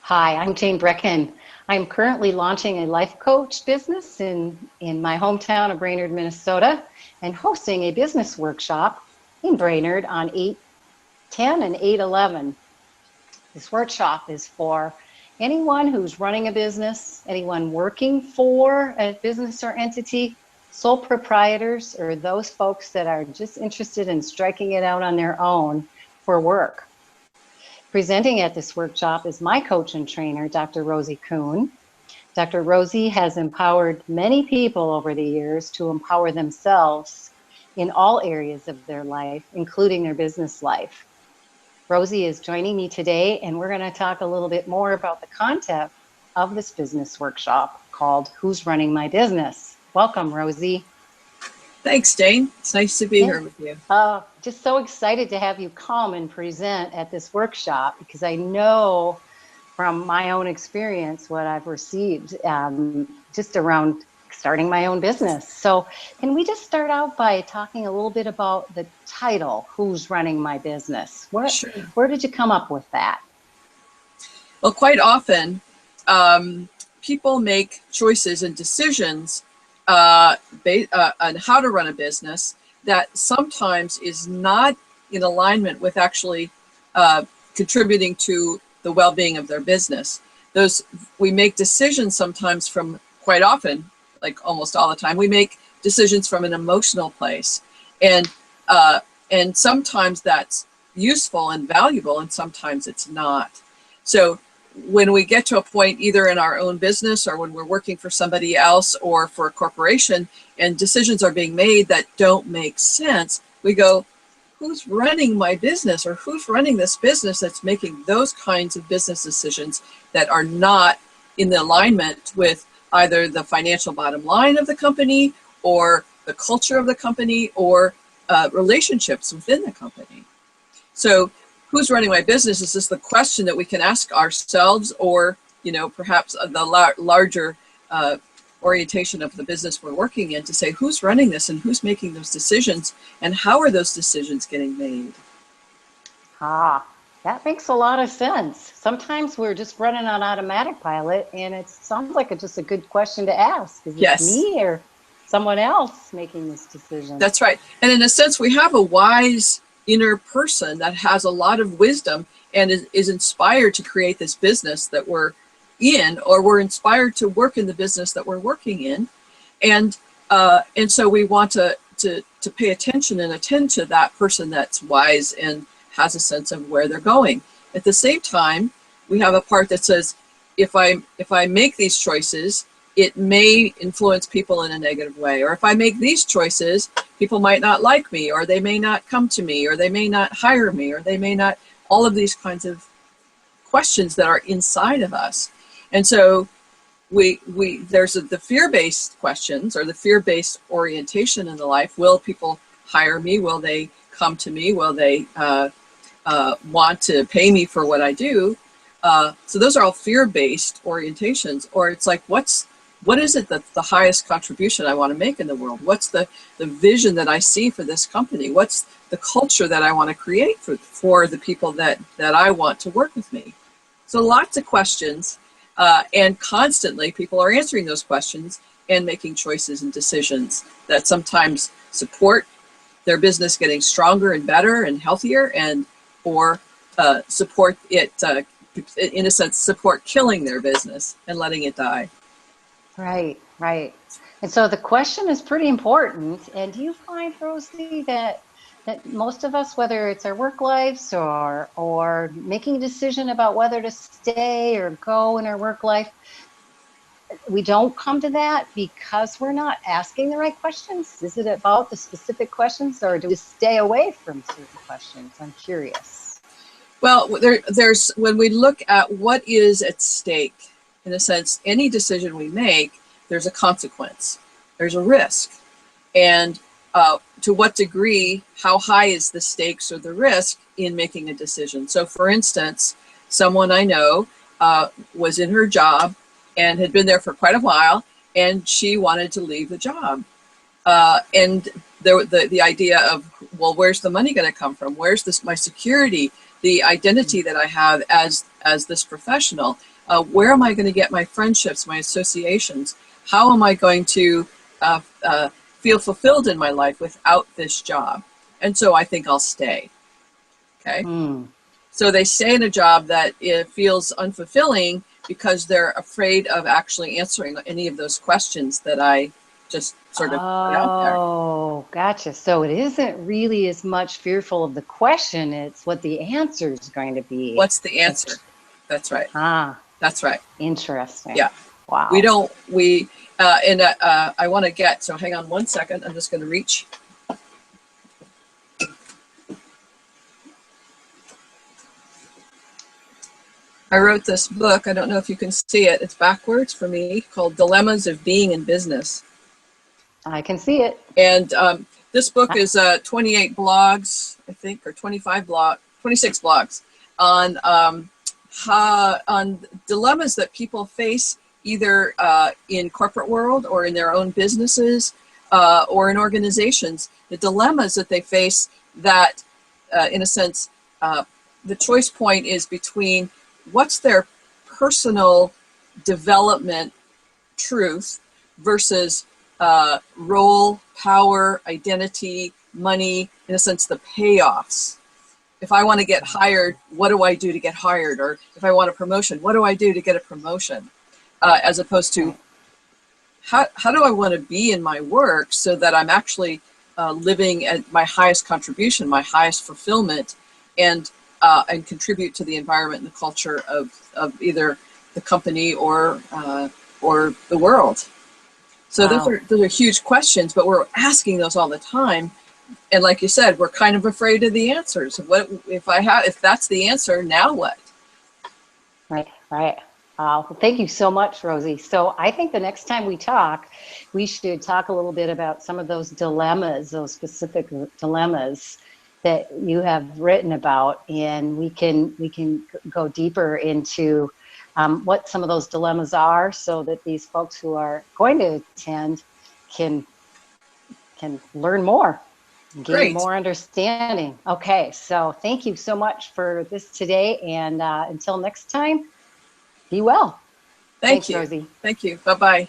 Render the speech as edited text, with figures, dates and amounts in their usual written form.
Hi, I'm Jane Brecken. I'm currently launching a life coach business in my hometown of Brainerd, Minnesota, and hosting a business workshop in Brainerd on 8/10 and 8/11. This workshop is for anyone who's running a business, anyone working for a business or entity, sole proprietors, or those folks that are just interested in striking it out on their own for work. Presenting at this workshop is my coach and trainer, Dr. Rosie Kuhn. Dr. Rosie has empowered many people over the years to empower themselves in all areas of their life, including their business life. Rosie is joining me today, and we're going to talk a little bit more about the content of this business workshop called Who's Running My Business? Welcome, Rosie. Thanks, Jane. It's nice to be here with you. Just so excited to have you come and present at this workshop, because I know from my own experience what I've received just around starting my own business. So can we just start out by talking a little bit about the title, Who's Running My Business? Sure. Where did you come up with that? Well, quite often, people make choices and decisions on how to run a business that sometimes is not in alignment with actually contributing to the well-being of their business. We make decisions sometimes from, quite often, like almost all the time, we make decisions from an emotional place, and sometimes that's useful and valuable, and sometimes it's not. So when we get to a point, either in our own business or when we're working for somebody else or for a corporation, and decisions are being made that don't make sense, we go, who's running my business, or who's running this business that's making those kinds of business decisions that are not in the alignment with either the financial bottom line of the company or the culture of the company or relationships within the company. So who's running my business is just the question that we can ask ourselves, or perhaps the larger orientation of the business we're working in, to say who's running this and who's making those decisions and how are those decisions getting made. That makes a lot of sense. Sometimes we're just running on automatic pilot, and it sounds like it's just a good question to ask. Is it me or someone else making this decision? That's right. And in a sense, we have a wise inner person that has a lot of wisdom and is inspired to create this business that we're in, or we're inspired to work in the business that we're working in, and so we want to pay attention and attend to that person that's wise and has a sense of where they're going. At the same time, we have a part that says, if I make these choices, it may influence people in a negative way, or if I make these choices, people might not like me, or they may not come to me, or they may not hire me, or they may not, all of these kinds of questions that are inside of us. And so there's the fear-based questions, or the fear-based orientation in the life. Will people hire me? Will they come to me? Will they want to pay me for what I do? So those are all fear-based orientations. Or it's like, what is it that the highest contribution I want to make in the world? What's the vision that I see for this company? What's the culture that I want to create for the people that I want to work with me? So lots of questions, and constantly people are answering those questions and making choices and decisions that sometimes support their business getting stronger and better and healthier, or support it, in a sense, support killing their business and letting it die. Right. And so the question is pretty important. And do you find, Rosie, that most of us, whether it's our work lives or making a decision about whether to stay or go in our work life, we don't come to that because we're not asking the right questions? Is it about the specific questions, or do we stay away from certain questions? I'm curious. Well, there's when we look at what is at stake, in a sense, any decision we make, there's a consequence, there's a risk. And to what degree, how high is the stakes or the risk in making a decision? So for instance, someone I know was in her job and had been there for quite a while, and she wanted to leave the job. And the idea of, well, where's the money going to come from? Where's my security? the identity that I have as this professional. Where am I going to get my friendships, my associations? How am I going to feel fulfilled in my life without this job? And so I think I'll stay. Okay. So they stay in a job that it feels unfulfilling because they're afraid of actually answering any of those questions that I just sort of put out there. Oh, gotcha. So it isn't really as much fearful of the question, it's what the answer is going to be. What's the answer? That's right. That's right. Interesting. Yeah. Wow. I want to get, so hang on one second. I'm just going to reach. I wrote this book. I don't know if you can see it. It's backwards for me, called Dilemmas of Being in Business. I can see it. And this book is 28 blogs, I think, or 26 blogs on dilemmas that people face either in corporate world or in their own businesses or in organizations. The dilemmas that they face that, in a sense, the choice point is between what's their personal development truth versus role, power, identity, money, in a sense, the payoffs. If I want to get hired, what do I do to get hired? Or if I want a promotion, what do I do to get a promotion? As opposed to how do I want to be in my work so that I'm actually living at my highest contribution, my highest fulfillment, and contribute to the environment and the culture of either the company or the world. So those are huge questions, but we're asking those all the time. And like you said, we're kind of afraid of the answers. What if that's the answer, now what? Right. Well, thank you so much, Rosie. So I think the next time we talk, we should talk a little bit about some of those dilemmas, those specific dilemmas that you have written about, and we can go deeper into what some of those dilemmas are, so that these folks who are going to attend can learn more, gain more understanding. Okay, so thank you so much for this today, and until next time, be well. Thanks, Rosie. Thank you. Bye-bye.